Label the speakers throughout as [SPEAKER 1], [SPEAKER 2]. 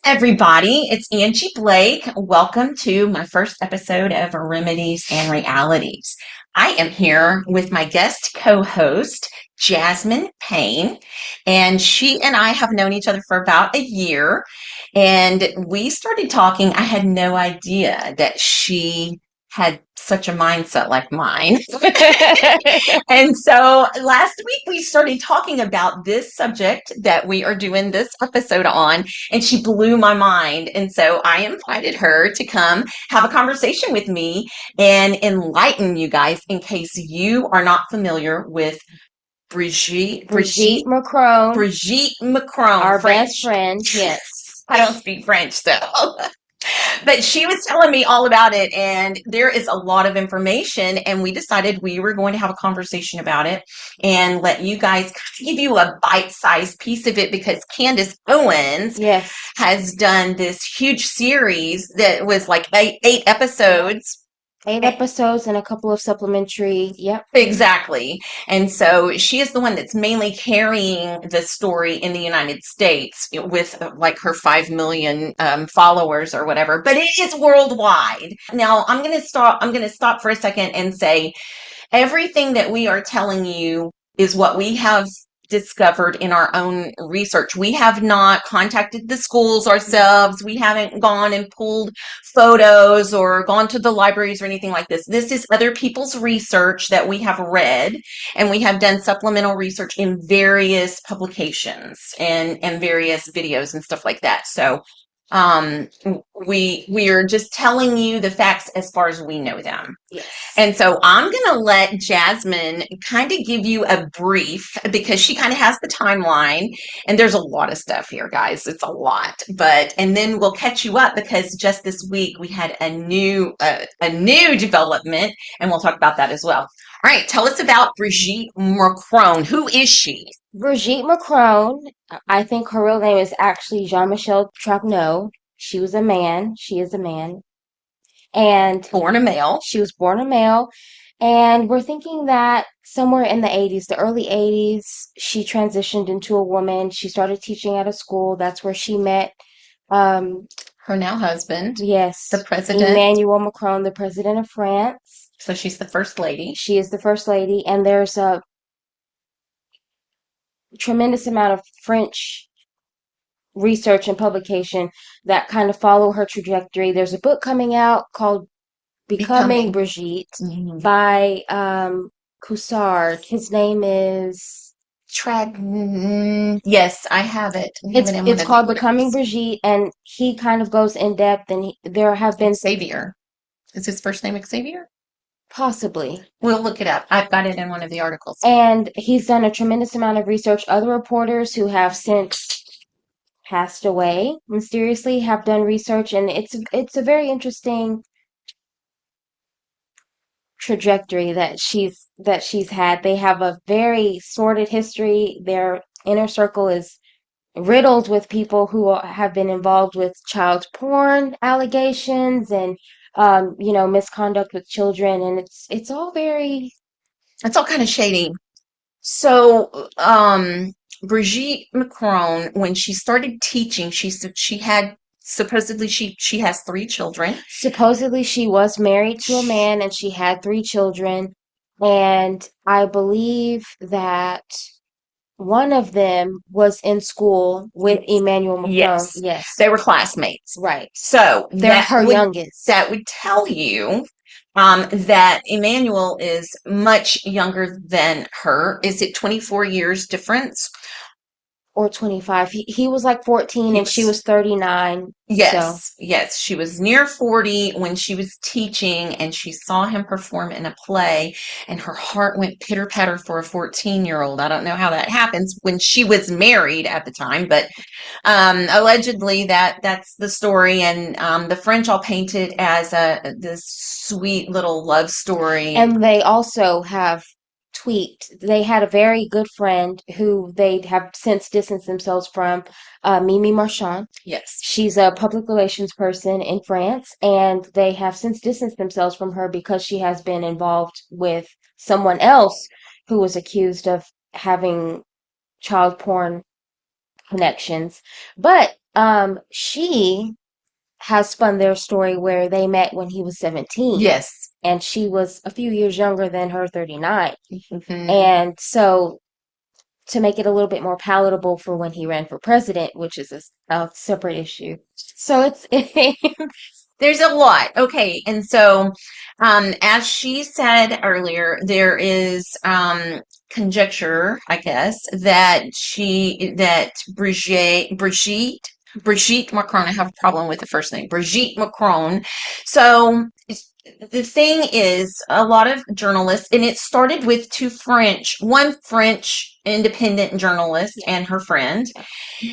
[SPEAKER 1] Everybody, it's Angie Blake. Welcome to my first episode of Remedies and Realities. I am here with my guest co-host, Jasmine Payne, and she and I have known each other for about a year. And we started talking. I had no idea that she had such a mindset like mine. And so last week we started talking about this subject that we are doing this episode on, and she blew my mind. And so I invited her to come have a conversation with me and enlighten you guys in case you are not familiar with
[SPEAKER 2] Brigitte Macron,
[SPEAKER 1] Brigitte Macron,
[SPEAKER 2] our best
[SPEAKER 1] French.
[SPEAKER 2] friend. Yes.
[SPEAKER 1] I don't speak French, so. But she was telling me all about it, and there is a lot of information, and we decided we were going to have a conversation about it and let you guys give you a bite-sized piece of it because Candace Owens
[SPEAKER 2] Yes.
[SPEAKER 1] has done this huge series that was like eight episodes.
[SPEAKER 2] 8 episodes and a couple of supplementary. Yep.
[SPEAKER 1] Exactly. And so she is the one that's mainly carrying the story in the United States with like her 5 million followers or whatever, but it is worldwide. Now I'm going to stop for a second and say everything that we are telling you is what we have discovered in our own research. We have not contacted the schools ourselves. We haven't gone and pulled photos or gone to the libraries or anything like this. This is other people's research that we have read, and we have done supplemental research in various publications and various videos and stuff like that. So um we are just telling you the facts as far as we know them.
[SPEAKER 2] Yes.
[SPEAKER 1] And so I'm going to let Jasmine kind of give you a brief because she kind of has the timeline, and there's a lot of stuff here, guys. It's a lot, and then we'll catch you up because just this week we had a new development, and we'll talk about that as well. All right, tell us about Brigitte Macron. Who is she?
[SPEAKER 2] Brigitte Macron, I think her real name is actually Jean-Michel Trapneau. She was a man. She is a man. And
[SPEAKER 1] Born a male.
[SPEAKER 2] she was born a male. And we're thinking that somewhere in the 80s, the early 80s, she transitioned into a woman. She started teaching at a school. That's where she met, um,
[SPEAKER 1] Her now husband,
[SPEAKER 2] yes,
[SPEAKER 1] the president.
[SPEAKER 2] Emmanuel Macron, the president of France.
[SPEAKER 1] So she's the first lady.
[SPEAKER 2] She is the first lady, and there's a tremendous amount of French research and publication that kind of follow her trajectory. There's a book coming out called Becoming Brigitte
[SPEAKER 1] Mhm.
[SPEAKER 2] by Coussard. His name is
[SPEAKER 1] Yes, I have it. I have it in one
[SPEAKER 2] it's
[SPEAKER 1] of the
[SPEAKER 2] called Becoming
[SPEAKER 1] orders.
[SPEAKER 2] Brigitte, and he kind of goes in depth, and there have been
[SPEAKER 1] Xavier. Is his first name Xavier?
[SPEAKER 2] possibly.
[SPEAKER 1] We'll look it up. I've got it in one of the articles.
[SPEAKER 2] And he's done a tremendous amount of research. Other reporters who have since passed away mysteriously have done research, and it's a very interesting trajectory that she's had. They have a very sordid history. Their inner circle is riddled with people who have been involved with child porn allegations and misconduct with children, and it's all very.
[SPEAKER 1] It's all kind of shady. So, Brigitte Macron, when she started teaching, she had supposedly she has 3 children.
[SPEAKER 2] Supposedly she was married to a man and she had 3 children, and I believe that one of them was in school with Emmanuel Macron.
[SPEAKER 1] Yes,
[SPEAKER 2] Yes,
[SPEAKER 1] they were classmates.
[SPEAKER 2] right.
[SPEAKER 1] So
[SPEAKER 2] They're her youngest.
[SPEAKER 1] that would tell you that Emmanuel is much younger than her. Is it 24 years difference?
[SPEAKER 2] Or 25. He was like 14 and she
[SPEAKER 1] Yes.
[SPEAKER 2] was 39. So,
[SPEAKER 1] Yes. She was near 40 when she was teaching, and she saw him perform in a play, and her heart went pitter patter for a 14-year-old. I don't know how that happens when she was married at the time, but allegedly that's the story. And the French all paint it as this sweet little love story.
[SPEAKER 2] and they also have tweaked. They had a very good friend who they have since distanced themselves from, Mimi Marchand.
[SPEAKER 1] Yes.
[SPEAKER 2] She's a public relations person in France, and they have since distanced themselves from her because she has been involved with someone else who was accused of having child porn connections. But She has spun their story where they met when he was 17,
[SPEAKER 1] Yes.
[SPEAKER 2] and she was a few years younger than her, 39.
[SPEAKER 1] Hmm.
[SPEAKER 2] And so to make it a little bit more palatable for when he ran for president, which is a separate issue. So it's
[SPEAKER 1] There's a lot. Okay. And so, as she said earlier, there is conjecture, I guess, that Brigitte Macron, I have a problem with the first name, Brigitte Macron. So, the thing is, a lot of journalists, and it started with one French independent journalist and her friend,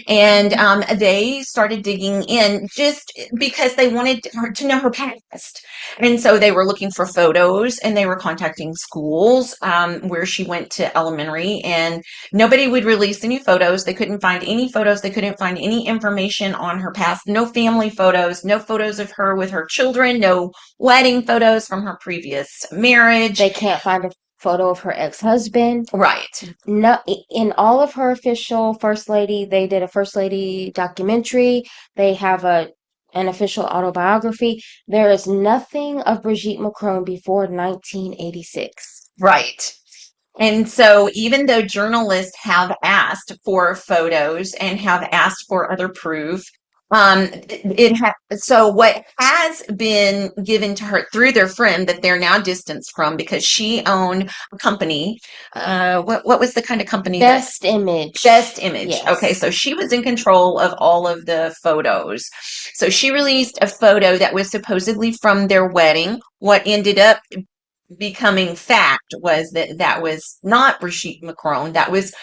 [SPEAKER 1] and they started digging in just because they wanted her to know her past. And so they were looking for photos, and they were contacting schools where she went to elementary, and nobody would release any photos. They couldn't find any photos. They couldn't find any information on her past. No family photos, no photos of her with her children, no wedding photos from her previous marriage.
[SPEAKER 2] they can't find a photo of her ex-husband.
[SPEAKER 1] Right.
[SPEAKER 2] No, in all of her official First Lady, they did a First Lady documentary. They have an official autobiography. There is nothing of Brigitte Macron before 1986.
[SPEAKER 1] Right. And so, even though journalists have asked for photos and have asked for other proof, so what has been given to her through their friend that they're now distanced from because she owned a company. What was the kind of company that?
[SPEAKER 2] Best Image.
[SPEAKER 1] Best Image. Okay,
[SPEAKER 2] Yes.
[SPEAKER 1] so she was in control of all of the photos. So she released a photo that was supposedly from their wedding. What ended up becoming fact was that was not Brigitte Macron. That was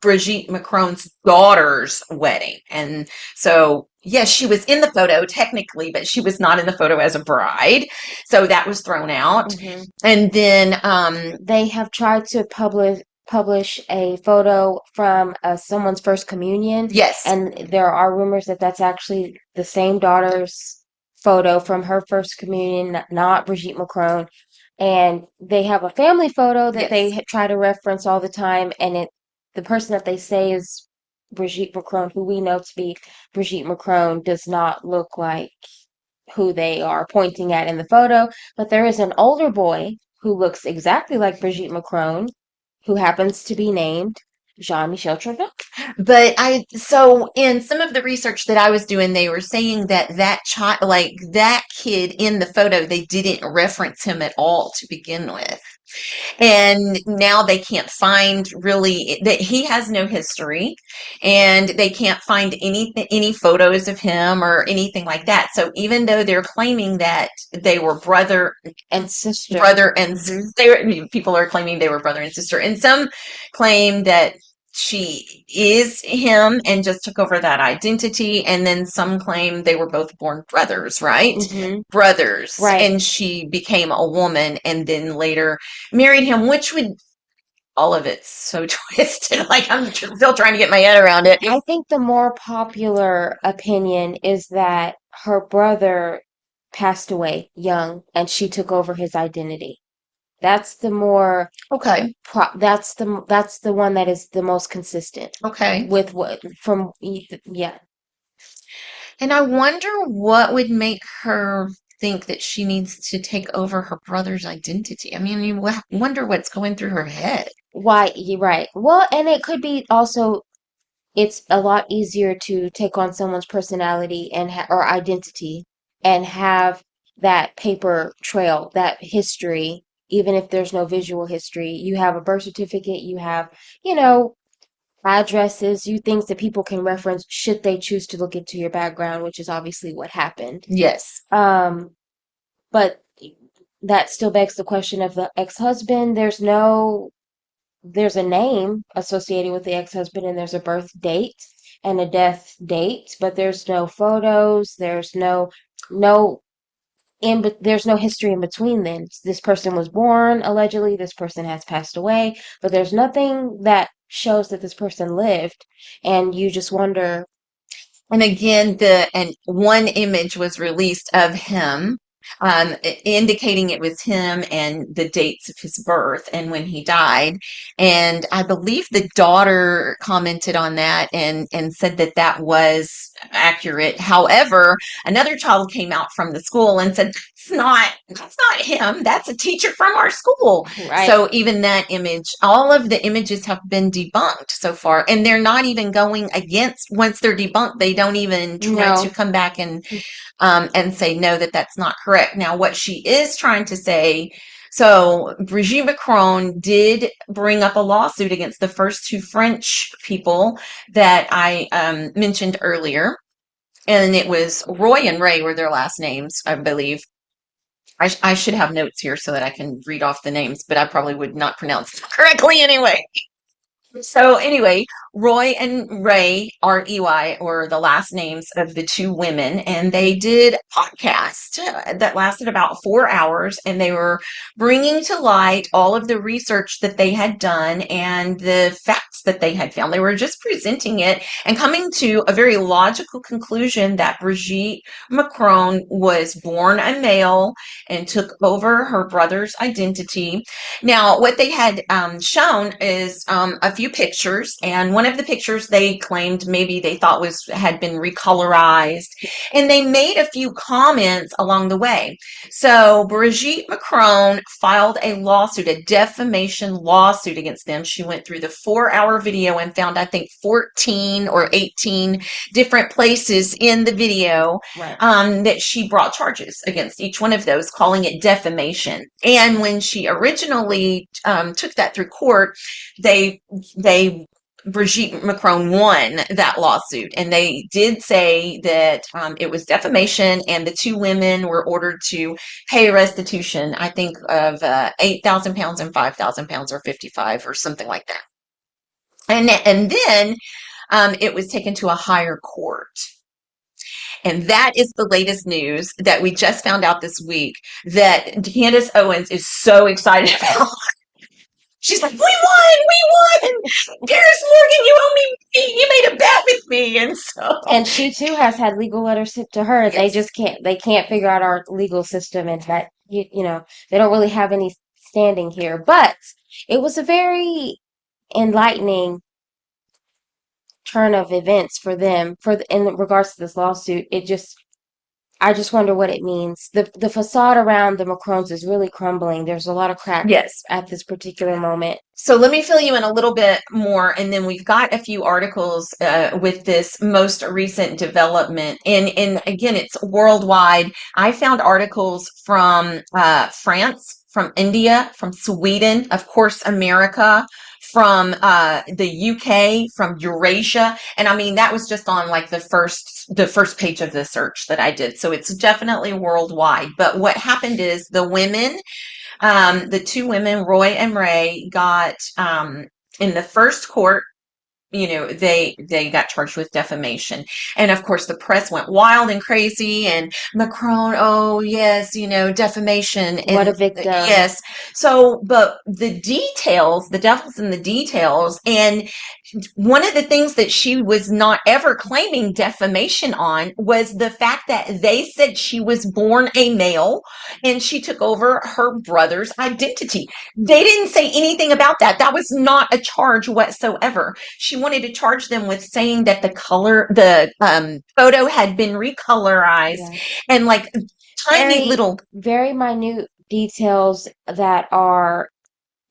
[SPEAKER 1] Brigitte Macron's daughter's wedding. And so, yes, she was in the photo technically, but she was not in the photo as a bride. So that was thrown out.
[SPEAKER 2] Hmm.
[SPEAKER 1] And then,
[SPEAKER 2] They have tried to publish a photo from someone's first communion,
[SPEAKER 1] yes,
[SPEAKER 2] and there are rumors that that's actually the same daughter's photo from her first communion, not Brigitte Macron. And they have a family photo that they
[SPEAKER 1] yes.
[SPEAKER 2] try to reference all the time, and the person that they say is Brigitte Macron, who we know to be Brigitte Macron, does not look like who they are pointing at in the photo. But there is an older boy who looks exactly like Brigitte Macron, who happens to be named Jean-Michel Trevor.
[SPEAKER 1] But so in some of the research that I was doing, they were saying that child, like that kid in the photo, they didn't reference him at all to begin with. And now they can't find really that he has no history, and they can't find any photos of him or anything like that. So even though they're claiming that they were
[SPEAKER 2] And sister.
[SPEAKER 1] brother and
[SPEAKER 2] Hmm.
[SPEAKER 1] people are claiming they were brother and sister, and some claim that she is him and just took over that identity, and then some claim they were both born brothers, right?
[SPEAKER 2] Hmm.
[SPEAKER 1] Brothers,
[SPEAKER 2] Right.
[SPEAKER 1] and she became a woman and then later married him, which would all of it's so twisted. Like I'm still trying to get my head around it.
[SPEAKER 2] I think the more popular opinion is that her brother passed away young and she took over his identity. That's the more
[SPEAKER 1] Okay.
[SPEAKER 2] that's the one that is the most consistent
[SPEAKER 1] Okay.
[SPEAKER 2] with what from yeah.
[SPEAKER 1] And I wonder what would make her think that she needs to take over her brother's identity. I mean, you wonder what's going through her head.
[SPEAKER 2] Why, you're right. Well, and it could be also it's a lot easier to take on someone's personality and or identity and have that paper trail, that history, even if there's no visual history. You have a birth certificate, you have, you know, addresses, you things that people can reference should they choose to look into your background, which is obviously what happened.
[SPEAKER 1] Yes.
[SPEAKER 2] Um, but that still begs the question of the ex-husband. There's a name associated with the ex-husband and there's a birth date and a death date, but there's no photos, no but there's no history in between then. This person was born allegedly, this person has passed away, but there's nothing that shows that this person lived, and you just wonder.
[SPEAKER 1] And again, and one image was released of him, indicating it was him and the dates of his birth and when he died. And I believe the daughter commented on that and said that that was accurate. However, another child came out from the school and said, that's not him. That's a teacher from our school.
[SPEAKER 2] Right.
[SPEAKER 1] So even that image, all of the images have been debunked so far, and they're not even going against, once they're debunked, they don't even try to
[SPEAKER 2] No.
[SPEAKER 1] come back and say, no, that's not correct. Now, what she is trying to say, so Brigitte Macron did bring up a lawsuit against the first two French people that I mentioned earlier. And it was Roy and Ray were their last names, I believe. I should have notes here so that I can read off the names, but I probably would not pronounce them correctly anyway. So anyway, Roy and Ray, R-E-Y, were the last names of the two women, and they did a podcast that lasted about 4 hours, and they were bringing to light all of the research that they had done and the facts that they had found. They were just presenting it and coming to a very logical conclusion that Brigitte Macron was born a male and took over her brother's identity. Now, what they had shown is a few pictures, and one of the pictures they claimed maybe they thought had been recolorized, and they made a few comments along the way. So Brigitte Macron filed a lawsuit, a defamation lawsuit against them. She went through the 4-hour video and found, I think, 14 or 18 different places in the video
[SPEAKER 2] Right.
[SPEAKER 1] that she brought charges against each one of those, calling it defamation. And when she originally took that through court, they Brigitte Macron won that lawsuit, and they did say that it was defamation, and the two women were ordered to pay restitution, I think, of £8,000 and £5,000 or 55 or something like that. And then it was taken to a higher court. And that is the latest news that we just found out this week that Candace Owens is so excited about. She's like, we won! Paris Morgan, you owe me, you made a bet with me. And so,
[SPEAKER 2] And she too has had legal letters sent to her. They
[SPEAKER 1] yes,
[SPEAKER 2] just can't figure out our legal system, and that they don't really have any standing here. But it was a very enlightening turn of events for them in regards to this lawsuit. I just wonder what it means. The facade around the Macrons is really crumbling. There's a lot of cracks
[SPEAKER 1] yes.
[SPEAKER 2] at this particular moment.
[SPEAKER 1] So let me fill you in a little bit more, and then we've got a few articles with this most recent development. And again, it's worldwide. I found articles from France, from India, from Sweden, of course, America, from the UK, from Eurasia, and I mean that was just on like the first page of the search that I did. So it's definitely worldwide. But what happened is the two women, Roy and Ray, got in the first court. They got charged with defamation, and of course the press went wild and crazy, and Macron, oh yes, defamation,
[SPEAKER 2] What a
[SPEAKER 1] and
[SPEAKER 2] victim.
[SPEAKER 1] yes. So but the details, the devil's in the details, and one of the things that she was not ever claiming defamation on was the fact that they said she was born a male and she took over her brother's identity. They didn't say anything about that. That was not a charge whatsoever. She wanted to charge them with saying that the photo had been recolorized,
[SPEAKER 2] Yeah.
[SPEAKER 1] and like tiny
[SPEAKER 2] Very,
[SPEAKER 1] little
[SPEAKER 2] very minute details that are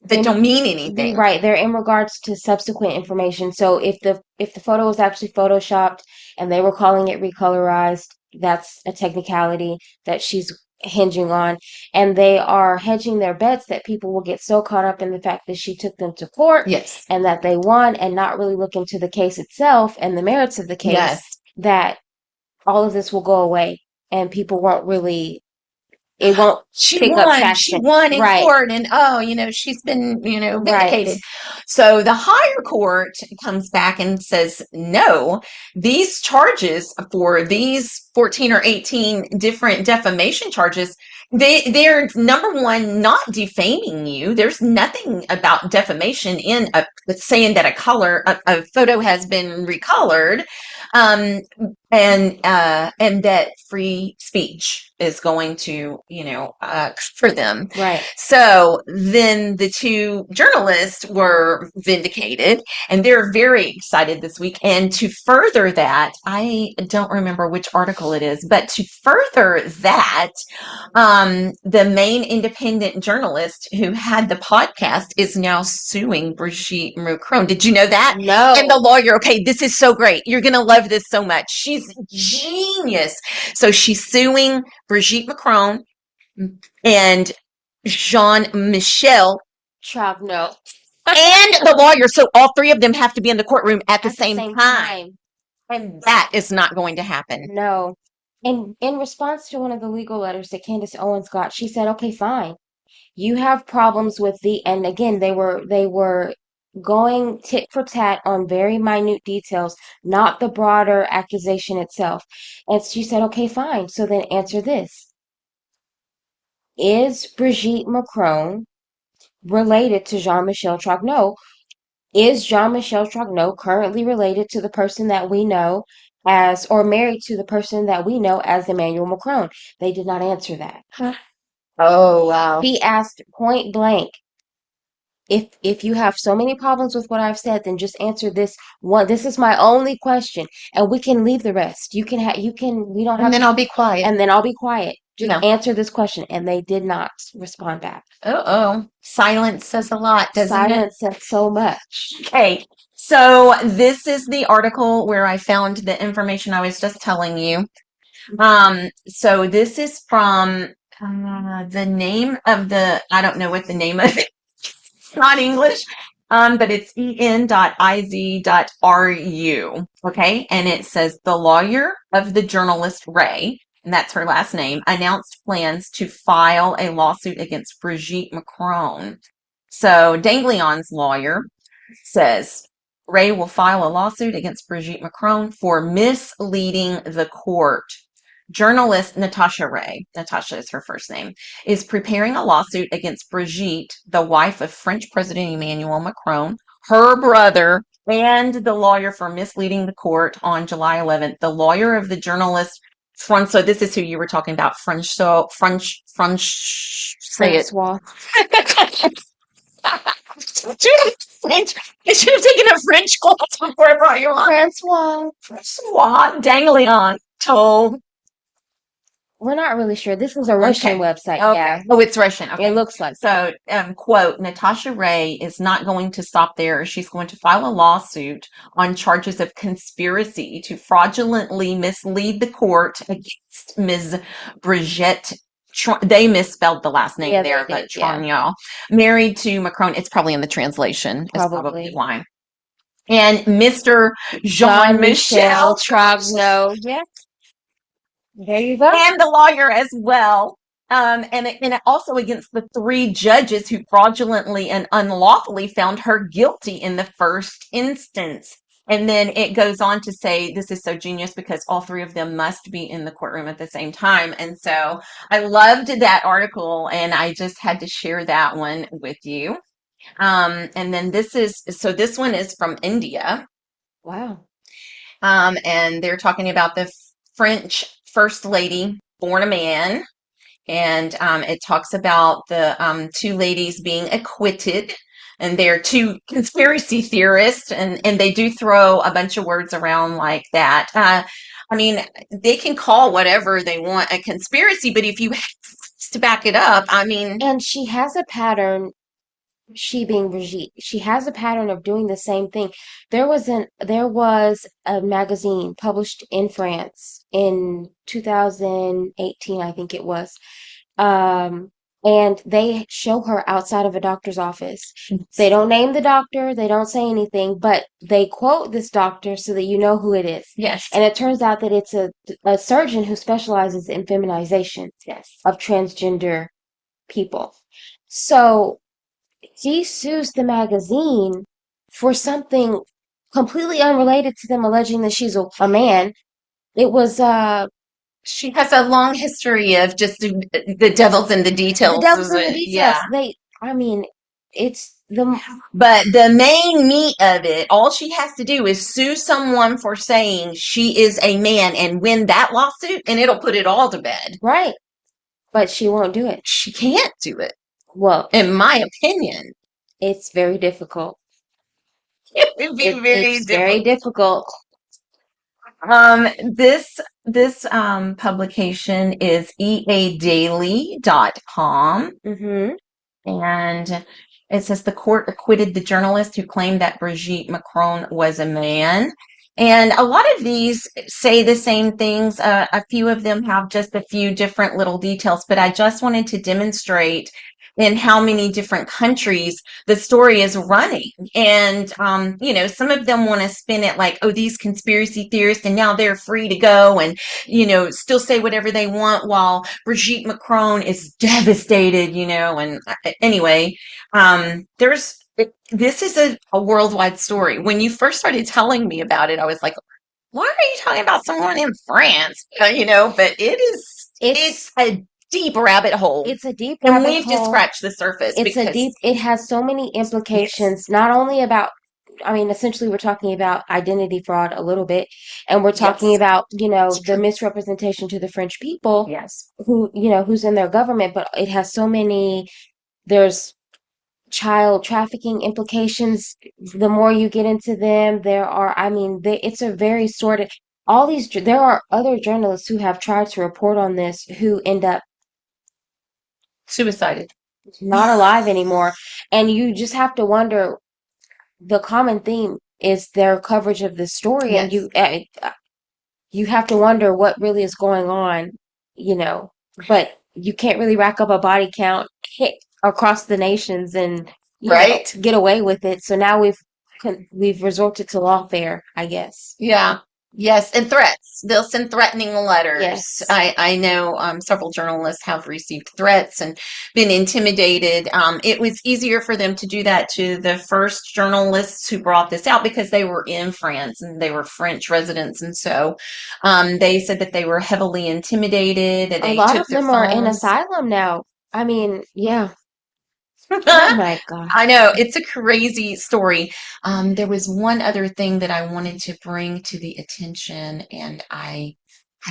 [SPEAKER 1] that don't mean anything.
[SPEAKER 2] right. They're in regards to subsequent information. So if the photo was actually photoshopped and they were calling it recolorized, that's a technicality that she's hinging on. And they are hedging their bets that people will get so caught up in the fact that she took them to court
[SPEAKER 1] Yes.
[SPEAKER 2] and that they won, and not really look into the case itself and the merits of the case,
[SPEAKER 1] Yes.
[SPEAKER 2] that all of this will go away and people won't really, it won't
[SPEAKER 1] She
[SPEAKER 2] pick up
[SPEAKER 1] won. She
[SPEAKER 2] traction.
[SPEAKER 1] won in
[SPEAKER 2] Right.
[SPEAKER 1] court, and she's been,
[SPEAKER 2] Right.
[SPEAKER 1] vindicated. So the higher court comes back and says, no, these charges for these 14 or 18 different defamation charges, they're number one, not defaming you. There's nothing about defamation in saying that a photo has been recolored. Um, and that free speech is going to, for them.
[SPEAKER 2] Right.
[SPEAKER 1] So then the two journalists were vindicated, and they're very excited this week. And to further that, I don't remember which article it is, but to further that, the main independent journalist who had the podcast is now suing Brigitte Macron. Did you know that? And the
[SPEAKER 2] No.
[SPEAKER 1] lawyer, okay, this is so great. You're going to love this so much. She's genius. So she's suing Brigitte Macron and Jean-Michel
[SPEAKER 2] No.
[SPEAKER 1] and the lawyer. So all three of them have to be in the courtroom at the
[SPEAKER 2] At the
[SPEAKER 1] same
[SPEAKER 2] same
[SPEAKER 1] time.
[SPEAKER 2] time.
[SPEAKER 1] And that is not going to happen.
[SPEAKER 2] No. And in response to one of the legal letters that Candace Owens got, she said, "Okay, fine. You have problems with the," and again, they were going tit for tat on very minute details, not the broader accusation itself. And she said, "Okay, fine. So then answer this. Is Brigitte Macron related to Jean-Michel Trogneau? Is Jean-Michel Trogneau currently related to the person that we know as, or married to the person that we know as Emmanuel Macron?" They did not answer that.
[SPEAKER 1] Oh, wow.
[SPEAKER 2] He asked point blank, if you have so many problems with what I've said, then just answer this one. This is my only question, and we can leave the rest. We don't
[SPEAKER 1] And
[SPEAKER 2] have
[SPEAKER 1] then
[SPEAKER 2] to,
[SPEAKER 1] I'll be quiet.
[SPEAKER 2] and then I'll be quiet. Just
[SPEAKER 1] No.
[SPEAKER 2] answer this question. And they did not respond back.
[SPEAKER 1] Uh-oh. Silence says a lot, doesn't it?
[SPEAKER 2] Silence said so much.
[SPEAKER 1] Okay. So this is the article where I found the information I was just telling you. So this is from the name of I don't know what the name of it. It's not English. But it's en.iz.ru. Okay. And it says the lawyer of the journalist Ray, and that's her last name, announced plans to file a lawsuit against Brigitte Macron. So Danglion's lawyer says Ray will file a lawsuit against Brigitte Macron for misleading the court. Journalist Natasha Ray, Natasha is her first name, is preparing a lawsuit against Brigitte, the wife of French President Emmanuel Macron, her brother, and the lawyer for misleading the court on July 11th. The lawyer of the journalist, so this is who you were talking about, say it.
[SPEAKER 2] Francois.
[SPEAKER 1] French. I should have taken a French class before I brought you on.
[SPEAKER 2] Francois.
[SPEAKER 1] Francois Danglion told.
[SPEAKER 2] We're not really sure. This is a Russian website.
[SPEAKER 1] Okay.
[SPEAKER 2] Yeah.
[SPEAKER 1] Oh, it's Russian. Okay.
[SPEAKER 2] It looks like.
[SPEAKER 1] So, quote, Natasha Ray is not going to stop there. She's going to file a lawsuit on charges of conspiracy to fraudulently mislead the court against Ms. Brigitte. They misspelled the last name there, but Trogneau, married to Macron. It's probably in the translation. It's probably why. And Mr. Jean-Michel
[SPEAKER 2] Trogneau. Yeah. There you go.
[SPEAKER 1] And the lawyer as well. And it also against the three judges who fraudulently and unlawfully found her guilty in the first instance. And then it goes on to say this is so genius because all three of them must be in the courtroom at the same time. And so I loved that article, and I just had to share that one with you. And then this one is from India.
[SPEAKER 2] Wow.
[SPEAKER 1] And they're talking about the French First Lady, born a man. And it talks about the two ladies being acquitted. And they're two conspiracy theorists, and they do throw a bunch of words around like that. I mean, they can call whatever they want a conspiracy, but if you have to back it up, I mean.
[SPEAKER 2] And she has a pattern. She being Brigitte, she has a pattern of doing the same thing. There was a magazine published in France in 2018, I think it was. And they show her outside of a doctor's office. They don't name the doctor, they don't say anything, but they quote this doctor so that you know who it is.
[SPEAKER 1] Yes.
[SPEAKER 2] And it turns out that it's a surgeon who specializes in feminization of transgender people. So she sues the magazine for something completely unrelated to them alleging that she's a man. It was
[SPEAKER 1] she has a long history of just the devil's in the details.
[SPEAKER 2] The devil's in the details.
[SPEAKER 1] Yeah.
[SPEAKER 2] I mean, it's the
[SPEAKER 1] But the main meat of it, all she has to do is sue someone for saying she is a man and win that lawsuit, and it'll put it all to bed.
[SPEAKER 2] right, but she won't do it.
[SPEAKER 1] She can't do it,
[SPEAKER 2] Well,
[SPEAKER 1] in my opinion.
[SPEAKER 2] it's very difficult.
[SPEAKER 1] It would be very
[SPEAKER 2] It's very
[SPEAKER 1] difficult.
[SPEAKER 2] difficult.
[SPEAKER 1] This publication is eadaily.com.
[SPEAKER 2] Mm-hmm.
[SPEAKER 1] And it says the court acquitted the journalist who claimed that Brigitte Macron was a man. And a lot of these say the same things. A few of them have just a few different little details, but I just wanted to demonstrate in how many different countries the story is running. And, some of them want to spin it like, oh, these conspiracy theorists, and now they're free to go and, still say whatever they want while Brigitte Macron is devastated, and anyway, this is a worldwide story. When you first started telling me about it, I was like, why are you talking about someone in France? But it's
[SPEAKER 2] It's
[SPEAKER 1] a deep rabbit hole.
[SPEAKER 2] it's a deep
[SPEAKER 1] And
[SPEAKER 2] rabbit
[SPEAKER 1] we've just
[SPEAKER 2] hole.
[SPEAKER 1] scratched the surface because,
[SPEAKER 2] It has so many
[SPEAKER 1] yes,
[SPEAKER 2] implications, not only about, I mean, essentially we're talking about identity fraud a little bit, and we're talking
[SPEAKER 1] yes,
[SPEAKER 2] about,
[SPEAKER 1] it's
[SPEAKER 2] the
[SPEAKER 1] true.
[SPEAKER 2] misrepresentation to the French people
[SPEAKER 1] Yes,
[SPEAKER 2] who, who's in their government, but it has so many, there's child trafficking implications. The more you get into them, there are, I mean, it's a very sordid, there are other journalists who have tried to report on this who end up
[SPEAKER 1] suicided.
[SPEAKER 2] not alive anymore. And you just have to wonder, the common theme is their coverage of this story, and
[SPEAKER 1] Yes.
[SPEAKER 2] you have to wonder what really is going on, you know. But you can't really rack up a body count hit across the nations and
[SPEAKER 1] Right?
[SPEAKER 2] get away with it. So now we've resorted to lawfare, I guess.
[SPEAKER 1] Yeah. Yes, and threats. They'll send threatening letters.
[SPEAKER 2] Yes.
[SPEAKER 1] I know several journalists have received threats and been intimidated. It was easier for them to do that to the first journalists who brought this out because they were in France and they were French residents. And so they said that they were heavily intimidated, and
[SPEAKER 2] A
[SPEAKER 1] they
[SPEAKER 2] lot
[SPEAKER 1] took
[SPEAKER 2] of
[SPEAKER 1] their
[SPEAKER 2] them are in
[SPEAKER 1] phones.
[SPEAKER 2] asylum now. I mean, yeah. Oh my God.
[SPEAKER 1] I know it's a crazy story. There was one other thing that I wanted to bring to the attention, and I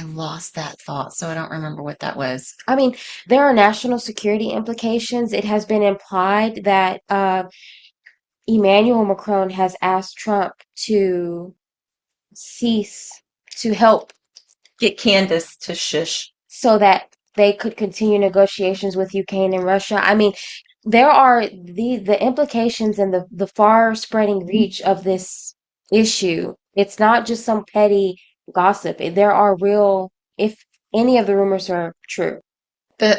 [SPEAKER 1] lost that thought, so I don't remember what that was.
[SPEAKER 2] I mean, there are national security implications. It has been implied that Emmanuel Macron has asked Trump to cease to help
[SPEAKER 1] Get Candace to shush.
[SPEAKER 2] so that they could continue negotiations with Ukraine and Russia. I mean, there are the implications and the far spreading reach of this issue. It's not just some petty gossip. There are real, if any of the rumors are true.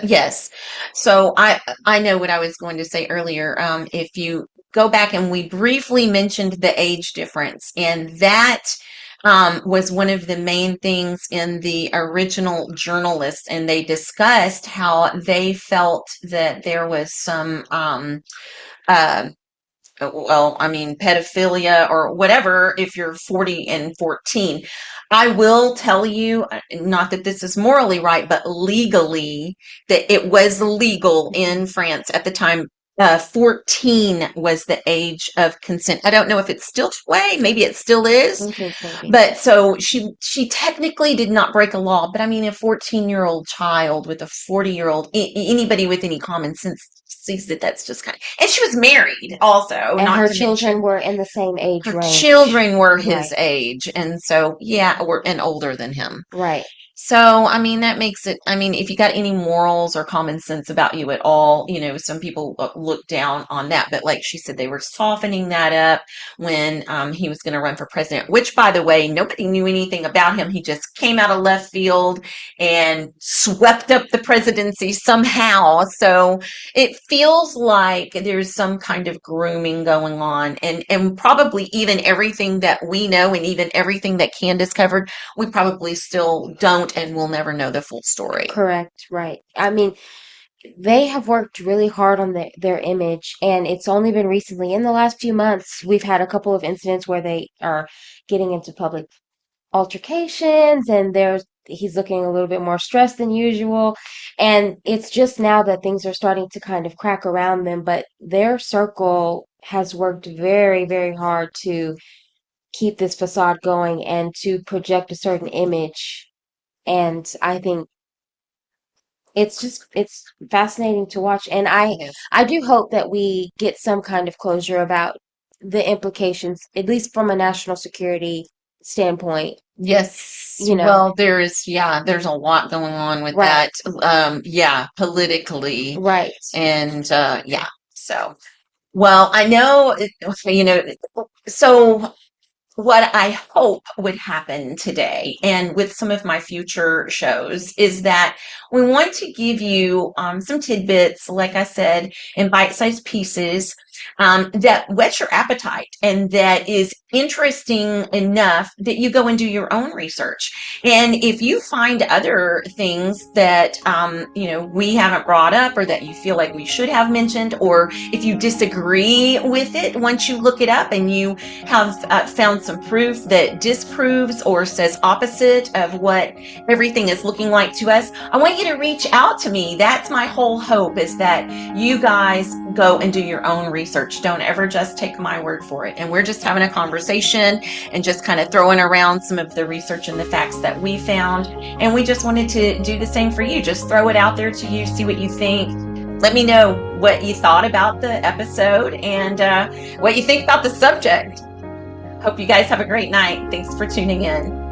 [SPEAKER 1] Yes. So I know what I was going to say earlier. If you go back and we briefly mentioned the age difference, and that was one of the main things in the original journalists, and they discussed how they felt that there was some uh, well, I mean, pedophilia or whatever if you're 40 and 14. I will tell you, not that this is morally right, but legally, that it was legal in France at the time. 14 was the age of consent. I don't know if it's still that way. Maybe it still is.
[SPEAKER 2] I think maybe.
[SPEAKER 1] But so she technically did not break a law, but I mean a 14-year-old child with a 40-year-old, anybody with any common sense sees that that's just kind of, and she was married also,
[SPEAKER 2] And
[SPEAKER 1] not
[SPEAKER 2] her
[SPEAKER 1] to mention
[SPEAKER 2] children were in the same age
[SPEAKER 1] her
[SPEAKER 2] range.
[SPEAKER 1] children were his
[SPEAKER 2] Right,
[SPEAKER 1] age, and so yeah, and older than him.
[SPEAKER 2] right.
[SPEAKER 1] So, I mean, that makes it, I mean, if you got any morals or common sense about you at all, some people look down on that. But like she said, they were softening that up when he was going to run for president, which, by the way, nobody knew anything about him. He just came out of left field and swept up the presidency somehow. So it feels like there's some kind of grooming going on. And probably even everything that we know and even everything that Candace covered, we probably still don't and will never know the full story.
[SPEAKER 2] Correct, right. I mean, they have worked really hard on their image, and it's only been recently, in the last few months, we've had a couple of incidents where they are getting into public altercations, and he's looking a little bit more stressed than usual. And it's just now that things are starting to kind of crack around them, but their circle has worked very, very hard to keep this facade going and to project a certain image. And I think it's fascinating to watch. And
[SPEAKER 1] Yes.
[SPEAKER 2] I do hope that we get some kind of closure about the implications, at least from a national security standpoint,
[SPEAKER 1] Yes.
[SPEAKER 2] you know.
[SPEAKER 1] Well, there's a lot going on with
[SPEAKER 2] Right,
[SPEAKER 1] that. Yeah, politically.
[SPEAKER 2] right.
[SPEAKER 1] And yeah. So, well, I know, you know, so what I hope would happen today and with some of my future shows is that we want to give you some tidbits, like I said, in bite-sized pieces that whet your appetite and that is interesting enough that you go and do your own research. And if you find other things that we haven't brought up or that you feel like we should have mentioned, or if you disagree with it once you look it up and you have found some proof that disproves or says opposite of what everything is looking like to us, I want you to reach out to me. That's my whole hope, is that you guys go and do your own research. Don't ever just take my word for it. And we're just having a conversation and just kind of throwing around some of the research and the facts that we found. And we just wanted to do the same for you. Just throw it out there to you, see what you think. Let me know what you thought about the episode and what you think about the subject. Hope you guys have a great night. Thanks for tuning in.